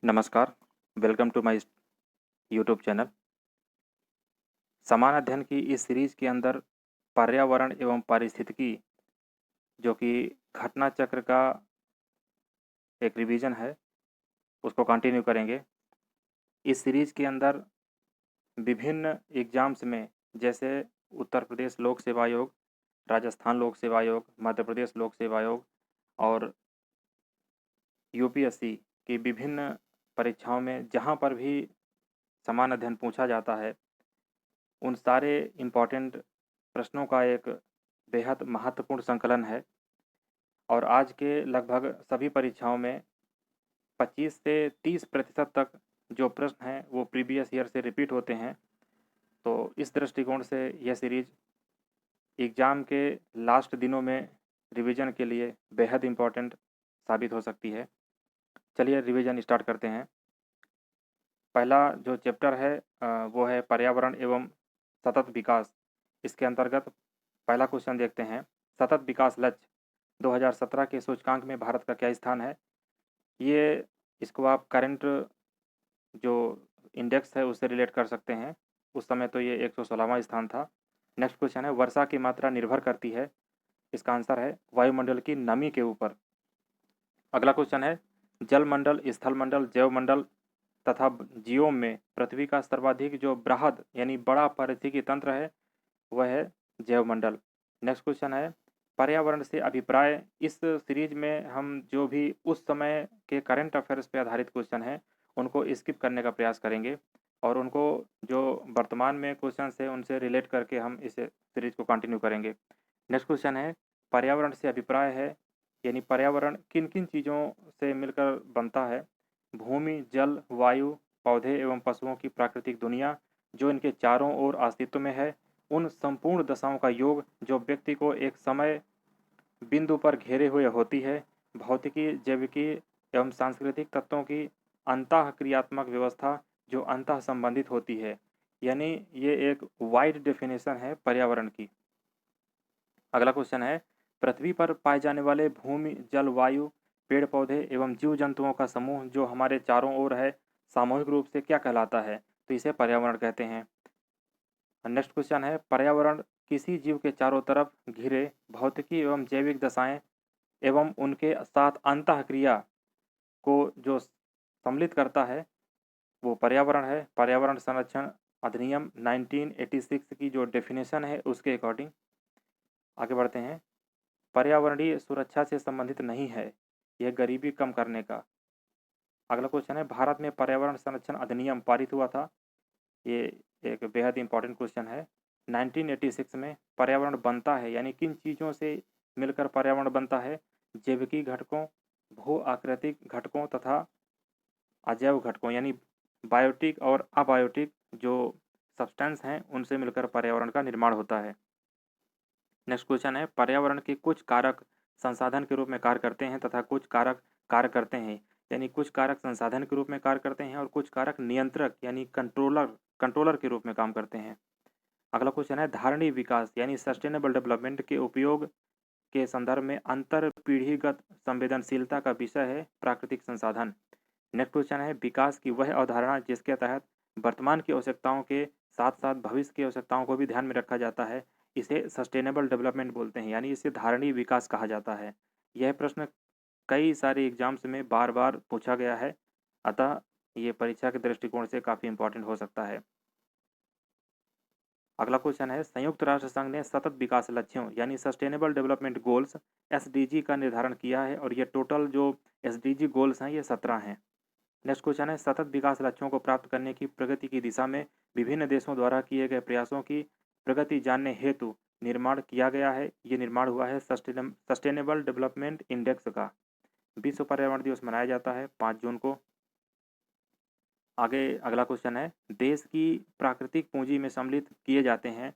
नमस्कार, welcome to my YouTube channel. समान अध्ययन की इस सीरीज के अंदर पर्यावरण एवं पारिस्थितिकी जो कि घटना चक्र का एक रिवीजन है, उसको कंटिन्यू करेंगे। इस सीरीज के अंदर विभिन्न एग्जाम्स में जैसे उत्तर प्रदेश लोक सेवा आयोग, राजस्थान लोक सेवा आयोग, मध्य प्रदेश लोक सेवा आयोग और यूपीएससी की विभिन्न परीक्षाओं में जहाँ पर भी समान अध्ययन पूछा जाता है, उन सारे इम्पोर्टेंट प्रश्नों का एक बेहद महत्वपूर्ण संकलन है। और आज के लगभग सभी परीक्षाओं में 25 से 30% तक जो प्रश्न हैं वो प्रीवियस ईयर से रिपीट होते हैं। तो इस दृष्टिकोण से यह सीरीज एग्ज़ाम के लास्ट दिनों में रिवीजन के लिए बेहद इम्पोर्टेंट साबित हो सकती है। चलिए रिवीजन स्टार्ट करते हैं। पहला जो चैप्टर है वो है पर्यावरण एवं सतत विकास। इसके अंतर्गत पहला क्वेश्चन देखते हैं। सतत विकास लक्ष्य 2017 के सूचकांक में भारत का क्या स्थान है? ये इसको आप करंट जो इंडेक्स है उससे रिलेट कर सकते हैं। उस समय तो ये 116वां स्थान था। नेक्स्ट क्वेश्चन है, वर्षा की मात्रा निर्भर करती है। इसका आंसर है वायुमंडल की नमी के ऊपर। अगला क्वेश्चन है, जलमंडल, स्थलमंडल, जैवमंडल तथा जीवों में पृथ्वी का सर्वाधिक जो बृहद यानी बड़ा पारिस्थितिकी तंत्र है वह है जैवमंडल। नेक्स्ट क्वेश्चन है, पर्यावरण से अभिप्राय। इस सीरीज में हम जो भी उस समय के करंट अफेयर्स पे आधारित क्वेश्चन हैं उनको स्किप करने का प्रयास करेंगे और उनको जो वर्तमान में क्वेश्चन है उनसे रिलेट करके हम इस सीरीज को कंटिन्यू करेंगे। नेक्स्ट क्वेश्चन है, पर्यावरण से अभिप्राय है यानी पर्यावरण किन किन चीज़ों से मिलकर बनता है? भूमि, जल, वायु, पौधे एवं पशुओं की प्राकृतिक दुनिया जो इनके चारों ओर अस्तित्व में है, उन संपूर्ण दशाओं का योग जो व्यक्ति को एक समय बिंदु पर घेरे हुए होती है। भौतिकी, जैविकी एवं सांस्कृतिक तत्वों की अंतः क्रियात्मक व्यवस्था जो अंतः संबंधित होती है। यानी ये एक वाइड डेफिनेशन है पर्यावरण की। अगला क्वेश्चन है, पृथ्वी पर पाए जाने वाले भूमि, जल, वायु, पेड़ पौधे एवं जीव जंतुओं का समूह जो हमारे चारों ओर है सामूहिक रूप से क्या कहलाता है? तो इसे पर्यावरण कहते हैं। नेक्स्ट क्वेश्चन है, पर्यावरण किसी जीव के चारों तरफ घिरे भौतिकी एवं जैविक दशाएं एवं उनके साथ अंतःक्रिया को जो सम्मिलित करता है वो पर्यावरण है। पर्यावरण संरक्षण अधिनियम 1986 की जो डेफिनेशन है उसके अकॉर्डिंग आगे बढ़ते हैं। पर्यावरणीय सुरक्षा से संबंधित नहीं है, यह गरीबी कम करने का। अगला क्वेश्चन है, भारत में पर्यावरण संरक्षण अधिनियम पारित हुआ था। ये एक बेहद इंपॉर्टेंट क्वेश्चन है। 1986 में पर्यावरण बनता है यानी किन चीज़ों से मिलकर पर्यावरण बनता है? जैविकी घटकों, भू आकृतिक घटकों तथा अजैव घटकों यानी बायोटिक और अबायोटिक जो सब्सटेंस हैं उनसे मिलकर पर्यावरण का निर्माण होता है। नेक्स्ट क्वेश्चन है, पर्यावरण के कुछ कारक संसाधन के रूप में कार्य करते हैं तथा कुछ कारक कार्य करते हैं। यानी कुछ कारक संसाधन के रूप में कार्य करते हैं और कुछ कारक नियंत्रक यानी कंट्रोलर के रूप में काम करते हैं। अगला क्वेश्चन है, धारणीय विकास यानी सस्टेनेबल डेवलपमेंट के उपयोग के संदर्भ में अंतर पीढ़ीगत संवेदनशीलता का विषय है प्राकृतिक संसाधन। नेक्स्ट क्वेश्चन है, विकास की वह अवधारणा जिसके तहत वर्तमान की आवश्यकताओं के साथ साथ भविष्य की आवश्यकताओं को भी ध्यान में रखा जाता है, इसे सस्टेनेबल डेवलपमेंट बोलते हैं यानी इसे धारणीय विकास कहा जाता है। यह प्रश्न कई सारे एग्जाम्स में बार बार पूछा गया है, अतः ये परीक्षा के दृष्टिकोण से काफ़ी इंपॉर्टेंट हो सकता है। अगला क्वेश्चन है, संयुक्त राष्ट्र संघ ने सतत विकास लक्ष्यों यानी सस्टेनेबल डेवलपमेंट गोल्स एसडीजी का निर्धारण किया है और ये टोटल जो एसडीजी गोल्स हैं ये 17 हैं। नेक्स्ट क्वेश्चन है, सतत विकास लक्ष्यों को प्राप्त करने की प्रगति की दिशा में विभिन्न देशों द्वारा किए गए प्रयासों की प्रगति जानने हेतु निर्माण किया गया है। ये निर्माण हुआ है सस्टेनेबल डेवलपमेंट इंडेक्स का। विश्व पर्यावरण दिवस मनाया जाता है 5 जून को। आगे अगला क्वेश्चन है, देश की प्राकृतिक पूंजी में सम्मिलित किए जाते हैं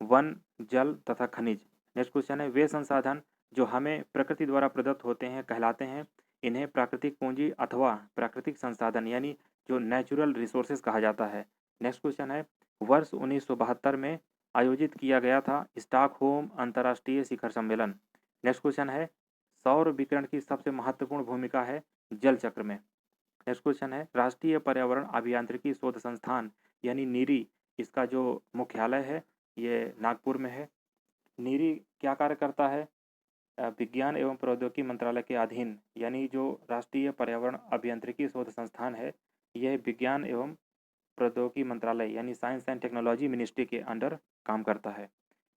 वन, जल तथा खनिज। नेक्स्ट क्वेश्चन है, वे संसाधन जो हमें प्रकृति द्वारा प्रदत्त होते हैं कहलाते हैं। इन्हें प्राकृतिक पूंजी अथवा प्राकृतिक संसाधन यानी जो नेचुरल रिसोर्सेज कहा जाता है। नेक्स्ट क्वेश्चन है, वर्ष 1972 में आयोजित किया गया था स्टॉकहोम अंतर्राष्ट्रीय शिखर सम्मेलन। नेक्स्ट क्वेश्चन है, सौर विकिरण की सबसे महत्वपूर्ण भूमिका है जल चक्र में। नेक्स्ट क्वेश्चन है, राष्ट्रीय पर्यावरण अभियांत्रिकी शोध संस्थान यानी नीरी, इसका जो मुख्यालय है ये नागपुर में है। नीरी क्या कार्य करता है? विज्ञान एवं प्रौद्योगिकी मंत्रालय के अधीन, यानी जो राष्ट्रीय पर्यावरण अभियांत्रिकी शोध संस्थान है यह विज्ञान एवं प्रौद्योगिकी मंत्रालय यानी साइंस एंड टेक्नोलॉजी मिनिस्ट्री के अंडर काम करता है।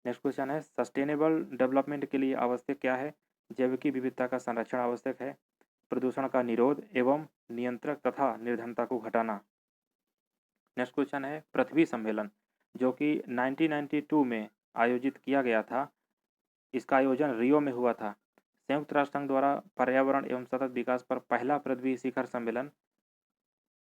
नेक्स्ट क्वेश्चन है, सस्टेनेबल डेवलपमेंट के लिए आवश्यक क्या है? जैविक विविधता का संरक्षण आवश्यक है, प्रदूषण का निरोध एवं नियंत्रण तथा निर्धनता को घटाना। नेक्स्ट क्वेश्चन है, पृथ्वी सम्मेलन जो कि 1992 में आयोजित किया गया था, इसका आयोजन रियो में हुआ था। संयुक्त राष्ट्र संघ द्वारा पर्यावरण एवं सतत विकास पर पहला पृथ्वी शिखर सम्मेलन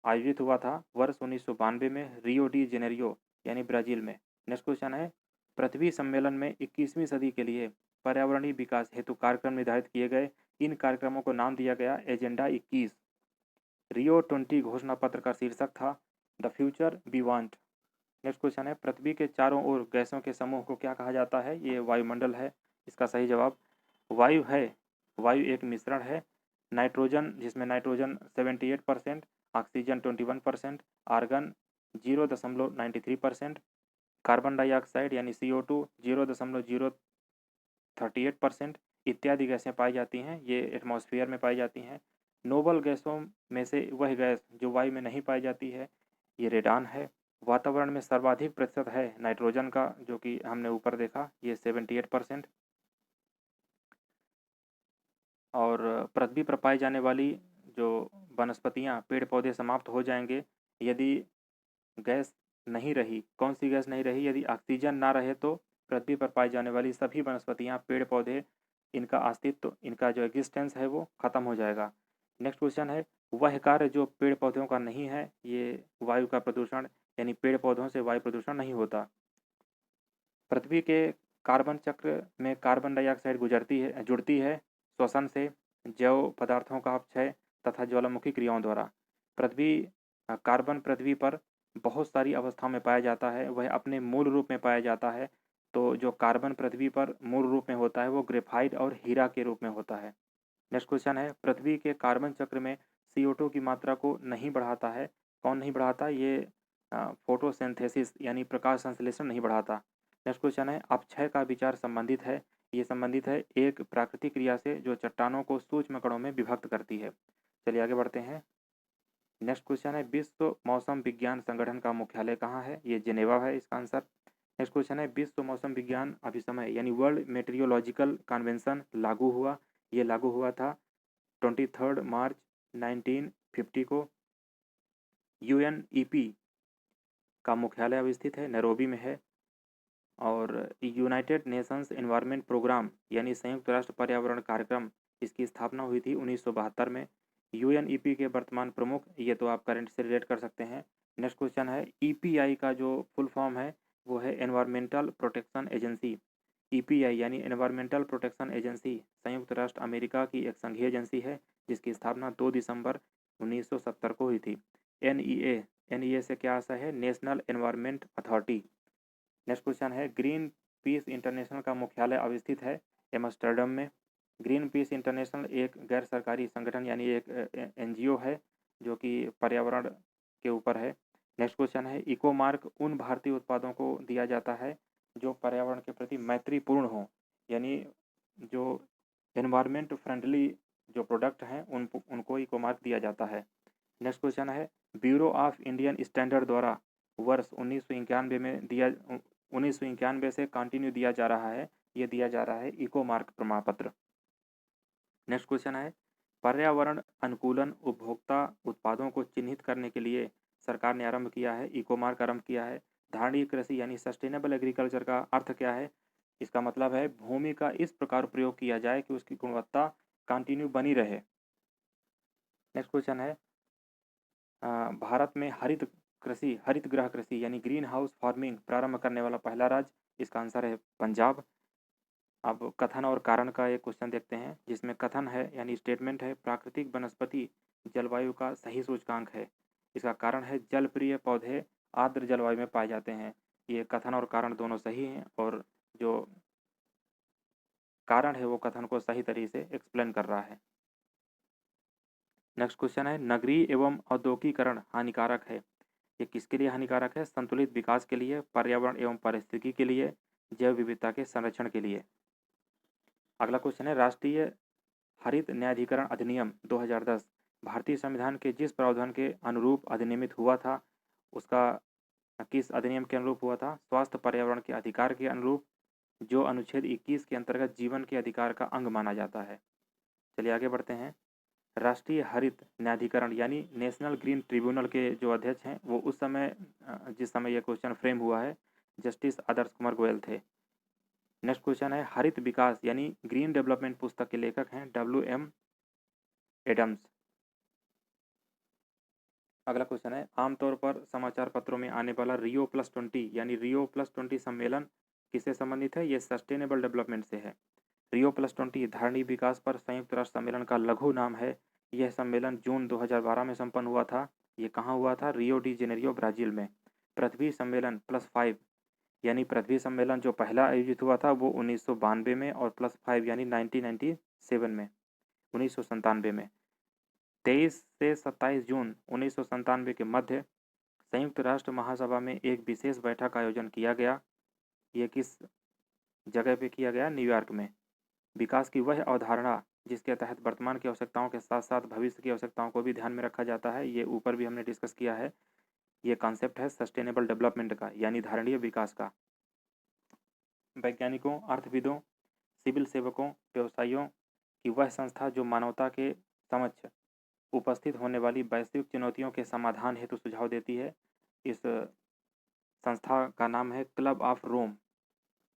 आयोजित हुआ था वर्ष 1992 में रियो डी जेनेरियो यानी ब्राज़ील में। नेक्स्ट क्वेश्चन है, पृथ्वी सम्मेलन में 21वीं सदी के लिए पर्यावरणीय विकास हेतु कार्यक्रम निर्धारित किए गए। इन कार्यक्रमों को नाम दिया गया एजेंडा 21। रियो 20 घोषणा पत्र का शीर्षक था the future we want. Next question है, पृथ्वी के चारों ओर गैसों के समूह को क्या कहा जाता है? ये वायुमंडल है। इसका सही जवाब वायु है। वायु एक मिश्रण है, नाइट्रोजन जिसमें nitrogen 78%, oxygen 21%, argon 0.93%, carbon dioxide यानी CO2 0.038% इत्यादि गैसें पाई जाती हैं। ये एटमॉस्फेयर में पाई जाती हैं। नोबल गैसों में से वह गैस जो वायु में नहीं पाई जाती है ये रेडान है। वातावरण में सर्वाधिक प्रतिशत है नाइट्रोजन का, जो कि हमने ऊपर देखा, ये 78%। और पृथ्वी पर पाई जाने वाली जो वनस्पतियाँ पेड़ पौधे समाप्त हो जाएंगे यदि गैस नहीं रही। कौन सी गैस नहीं रही? यदि ऑक्सीजन ना रहे तो पृथ्वी पर पाई जाने वाली सभी वनस्पतियाँ पेड़ पौधे इनका अस्तित्व, इनका जो एग्जिस्टेंस है वो ख़त्म हो जाएगा। नेक्स्ट क्वेश्चन है, वह कार्य जो पेड़ पौधों का नहीं है, ये वायु का प्रदूषण, यानी पेड़ पौधों से वायु प्रदूषण नहीं होता। पृथ्वी के कार्बन चक्र में कार्बन डाइऑक्साइड जुड़ती है श्वसन से, जैव पदार्थों का अपक्षय तथा ज्वालामुखी क्रियाओं द्वारा। कार्बन पृथ्वी पर बहुत सारी अवस्थाओं में पाया जाता है, वह अपने मूल रूप में पाया जाता है। तो जो कार्बन पृथ्वी पर मूल रूप में होता है वो ग्रेफाइट और हीरा के रूप में होता है। नेक्स्ट क्वेश्चन है, पृथ्वी के कार्बन चक्र में CO2 की मात्रा को नहीं बढ़ाता है। कौन नहीं बढ़ाता? ये फोटोसिंथेसिस यानी प्रकाश संश्लेषण नहीं बढ़ाता। नेक्स्ट क्वेश्चन है, अपक्षय का विचार संबंधित है। ये संबंधित है एक प्राकृतिक क्रिया से जो चट्टानों को सूक्ष्म कणों में विभक्त करती है। चलिए आगे बढ़ते हैं। नेक्स्ट क्वेश्चन है, विश्व मौसम विज्ञान संगठन का मुख्यालय कहाँ है? ये जेनेवा है इसका आंसर। नेक्स्ट क्वेश्चन है, विश्व मौसम विज्ञान अभिसमय यानी वर्ल्ड मेट्रियोलॉजिकल कन्वेंशन लागू हुआ। ये लागू हुआ था 23 मार्च 1950 को। UNEP का मुख्यालय अवस्थित है, नैरोबी में है। और यूनाइटेड नेशंस एनवायरनमेंट प्रोग्राम यानी संयुक्त राष्ट्र पर्यावरण कार्यक्रम, इसकी स्थापना हुई थी 1972 में। UNEP के वर्तमान प्रमुख, ये तो आप करंट से रिलेट कर सकते हैं। नेक्स्ट क्वेश्चन है, EPI का जो फुल फॉर्म है वो है एनवायरमेंटल प्रोटेक्शन एजेंसी। EPI यानी एनवायरमेंटल प्रोटेक्शन एजेंसी संयुक्त राष्ट्र अमेरिका की एक संघीय एजेंसी है जिसकी स्थापना 2 दिसंबर 1970 को हुई थी। NEA से क्या आशा है? National environment authority. Next question है, ग्रीन पीस इंटरनेशनल का मुख्यालय अवस्थित है एम्स्टर्डम में। ग्रीन पीस इंटरनेशनल एक गैर सरकारी संगठन यानी एक NGO है जो कि पर्यावरण के ऊपर है। नेक्स्ट क्वेश्चन है, इको मार्क उन भारतीय उत्पादों को दिया जाता है जो पर्यावरण के प्रति मैत्रीपूर्ण हो, यानी जो एनवायरमेंट फ्रेंडली जो प्रोडक्ट हैं उनको इको मार्क दिया जाता है। नेक्स्ट क्वेश्चन है, ब्यूरो ऑफ इंडियन स्टैंडर्ड द्वारा वर्ष 1991 से कंटिन्यू दिया जा रहा है, ये दिया जा रहा है इको मार्क प्रमाण पत्र। नेक्स्ट क्वेश्चन है, पर्यावरण अनुकूलन उपभोक्ता उत्पादों को चिन्हित करने के लिए सरकार ने आरंभ किया है, इको मार्क आरंभ किया है। धारणीय कृषि यानी सस्टेनेबल एग्रीकल्चर का अर्थ क्या है? इसका मतलब है भूमि का इस प्रकार प्रयोग किया जाए कि उसकी गुणवत्ता कंटिन्यू बनी रहे। नेक्स्ट क्वेश्चन है, भारत में हरित गृह कृषि यानी ग्रीन हाउस फार्मिंग प्रारंभ करने वाला पहला राज्य, इसका आंसर है पंजाब। अब कथन और कारण का एक क्वेश्चन देखते हैं जिसमें कथन है यानी स्टेटमेंट है, प्राकृतिक वनस्पति जलवायु का सही सूचकांक है। इसका कारण है जलप्रिय पौधे आर्द्र जलवायु में पाए जाते हैं। ये कथन और कारण दोनों सही हैं और जो कारण है वो कथन को सही तरीके से एक्सप्लेन कर रहा है। नेक्स्ट क्वेश्चन है, नगरीय एवं औद्योगिकरण हानिकारक है। ये किसके लिए हानिकारक है? संतुलित विकास के लिए, पर्यावरण एवं पारिस्थितिकी के लिए, जैव विविधता के संरक्षण के लिए। अगला क्वेश्चन है, राष्ट्रीय हरित न्यायाधिकरण अधिनियम 2010 भारतीय संविधान के जिस प्रावधान के अनुरूप अधिनियमित हुआ था, उसका किस अधिनियम के अनुरूप हुआ था? स्वास्थ्य पर्यावरण के अधिकार के अनुरूप, जो अनुच्छेद 21 के अंतर्गत जीवन के अधिकार का अंग माना जाता है। चलिए आगे बढ़ते हैं। राष्ट्रीय हरित न्यायाधिकरण यानी नेशनल ग्रीन ट्रिब्यूनल के जो अध्यक्ष हैं वो उस समय जिस समय यह क्वेश्चन फ्रेम हुआ है, जस्टिस आदर्श कुमार गोयल थे। नेक्स्ट क्वेश्चन है, हरित विकास यानी ग्रीन डेवलपमेंट पुस्तक के लेखक हैं WM एडम्स। अगला क्वेश्चन है, आमतौर पर समाचार पत्रों में आने वाला Rio+20 यानी Rio+20 सम्मेलन किससे संबंधित है? ये सस्टेनेबल डेवलपमेंट से है। Rio+20 धारणीय विकास पर संयुक्त राष्ट्र सम्मेलन का लघु नाम है। यह सम्मेलन जून 2012 में संपन्न हुआ था। ये कहाँ हुआ था? रियो डी जेनेरियो, ब्राज़ील में। पृथ्वी सम्मेलन +5 यानी पृथ्वी सम्मेलन जो पहला आयोजित हुआ था वो 1992 में, और +5 यानी 1997 में, 1997 में। 23 से 27 जून 1997 के मध्य संयुक्त राष्ट्र महासभा में एक विशेष बैठक का आयोजन किया गया। ये किस जगह पे किया गया? न्यूयॉर्क में। विकास की वह अवधारणा जिसके तहत वर्तमान की आवश्यकताओं के साथ साथ भविष्य की आवश्यकताओं को भी ध्यान में रखा जाता है, ये ऊपर भी हमने डिस्कस किया है। ये कॉन्सेप्ट है सस्टेनेबल डेवलपमेंट का यानी धारणीय विकास का। वैज्ञानिकों, अर्थविदों, सिविल सेवकों, व्यवसायियों की वह संस्था जो मानवता के समक्ष उपस्थित होने वाली वैश्विक चुनौतियों के समाधान हेतु सुझाव देती है। इस संस्था का नाम है क्लब ऑफ रोम।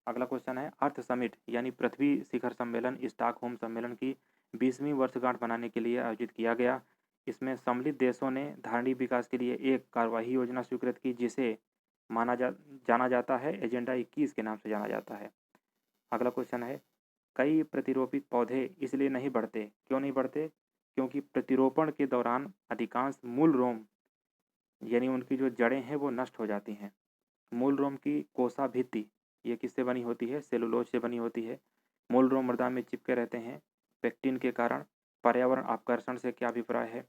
अगला क्वेश्चन है, अर्थ समिट यानी पृथ्वी शिखर सम्मेलन स्टॉकहोम सम्मेलन की 20वीं वर्षगांठ मनाने के लिए आयोजित किया गया। इसमें सम्मिलित देशों ने धारणीय विकास के लिए एक कार्यवाही योजना स्वीकृत की जिसे जाना जाता है एजेंडा 21 के नाम से जाना जाता है। अगला क्वेश्चन है, कई प्रतिरोपित पौधे इसलिए नहीं बढ़ते। क्यों नहीं बढ़ते? क्योंकि प्रतिरोपण के दौरान अधिकांश मूल रोम यानी उनकी जो जड़ें हैं वो नष्ट हो जाती हैं। मूल रोम की कोसा भित्ति ये किससे बनी होती है? सेलुलोज से बनी होती है। मूल रोम मृदा में चिपके रहते हैं पेक्टिन के कारण। पर्यावरण अपकर्षण से क्या अभिप्राय है?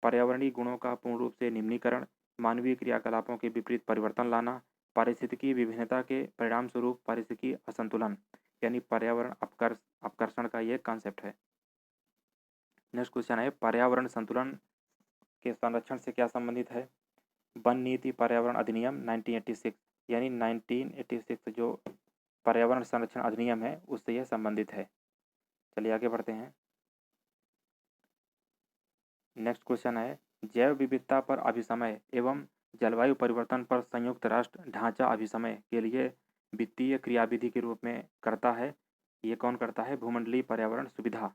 पर्यावरणीय गुणों का पूर्ण रूप से निम्नीकरण, मानवीय क्रियाकलापों के विपरीत परिवर्तन लाना, पारिस्थितिकी विभिन्नता के परिणाम स्वरूप पारिस्थितिकी असंतुलन यानी पर्यावरण अपकर्षण का ये कॉन्सेप्ट है। नेक्स्ट क्वेश्चन है, पर्यावरण संतुलन के संरक्षण से क्या संबंधित है? वन नीति पर्यावरण अधिनियम 1986 यानी 1986 जो पर्यावरण संरक्षण अधिनियम है उससे यह संबंधित है। चलिए आगे बढ़ते हैं। नेक्स्ट क्वेश्चन है, जैव विविधता पर अभिसमय एवं जलवायु परिवर्तन पर संयुक्त राष्ट्र ढांचा अभिसमय के लिए वित्तीय क्रियाविधि के रूप में करता है। ये कौन करता है? भूमंडलीय पर्यावरण सुविधा।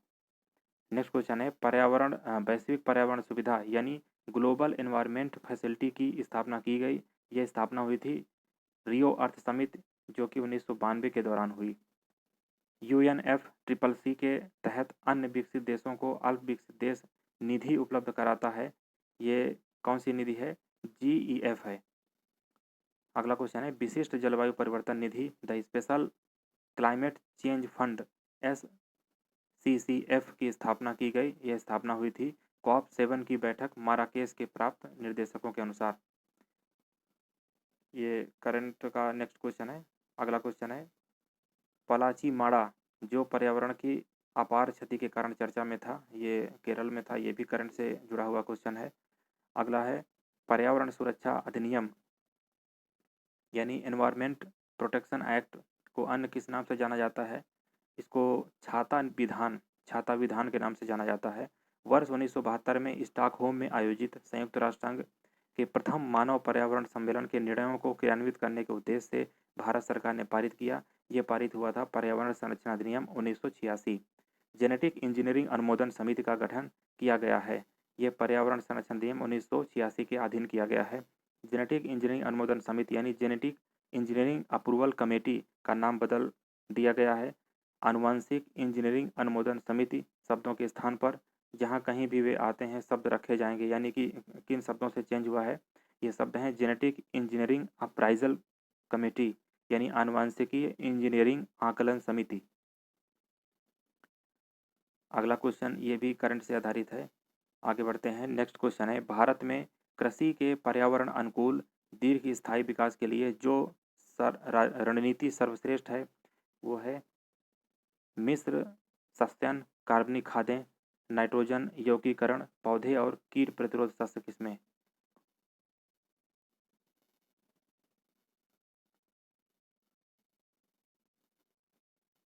नेक्स्ट क्वेश्चन है, पर्यावरण वैश्विक पर्यावरण सुविधा यानी ग्लोबल एनवायरनमेंट फैसिलिटी की स्थापना की गई। यह स्थापना हुई थी रियो अर्थ समिट जो कि 1992 के दौरान हुई। UNFCCC के तहत अन्य विकसित देशों को अल्प विकसित देश निधि उपलब्ध कराता है। ये कौन सी निधि है? GEF है। अगला क्वेश्चन है, विशिष्ट जलवायु परिवर्तन निधि the special climate change fund SCCF की स्थापना की गई। यह स्थापना हुई थी COP7 की बैठक माराकेश के प्राप्त निर्देशकों के अनुसार। ये करंट का नेक्स्ट क्वेश्चन है। अगला क्वेश्चन है, पलाची माड़ा जो पर्यावरण की अपार क्षति के कारण चर्चा में था, ये केरल में था। ये भी करंट से जुड़ा हुआ क्वेश्चन है। अगला है, पर्यावरण सुरक्षा अधिनियम यानी एनवायरमेंट प्रोटेक्शन एक्ट को अन्य किस नाम से जाना जाता है? इसको छाता विधान के नाम से जाना जाता है। वर्ष 1972 में स्टॉकहोम में आयोजित संयुक्त राष्ट्र संघ के प्रथम मानव पर्यावरण सम्मेलन के निर्णयों को क्रियान्वित करने के उद्देश्य से भारत सरकार ने पारित किया। ये पारित हुआ था पर्यावरण संरक्षण अधिनियम 1986। जेनेटिक इंजीनियरिंग अनुमोदन समिति का गठन किया गया है। यह पर्यावरण संरक्षण अधिनियम 1986 के अधीन किया गया है। जेनेटिक इंजीनियरिंग अनुमोदन समिति यानी जेनेटिक इंजीनियरिंग अप्रूवल कमेटी का नाम बदल दिया गया है। आनुवंशिक इंजीनियरिंग अनुमोदन समिति शब्दों के स्थान पर जहाँ कहीं भी वे आते हैं शब्द रखे जाएंगे, यानी कि किन शब्दों से चेंज हुआ है? ये शब्द हैं जेनेटिक इंजीनियरिंग अप्राइजल कमेटी यानी आनुवंशिकीय इंजीनियरिंग आकलन समिति। अगला क्वेश्चन ये भी करंट से आधारित है। आगे बढ़ते हैं। नेक्स्ट क्वेश्चन है, भारत में कृषि के पर्यावरण अनुकूल दीर्घ स्थायी विकास के लिए जो रणनीति सर्वश्रेष्ठ है वो है मिश्र सस्यन, कार्बनिक खादें, नाइट्रोजन यौगीकरण, पौधे और कीट प्रतिरोध शस्य किस्में।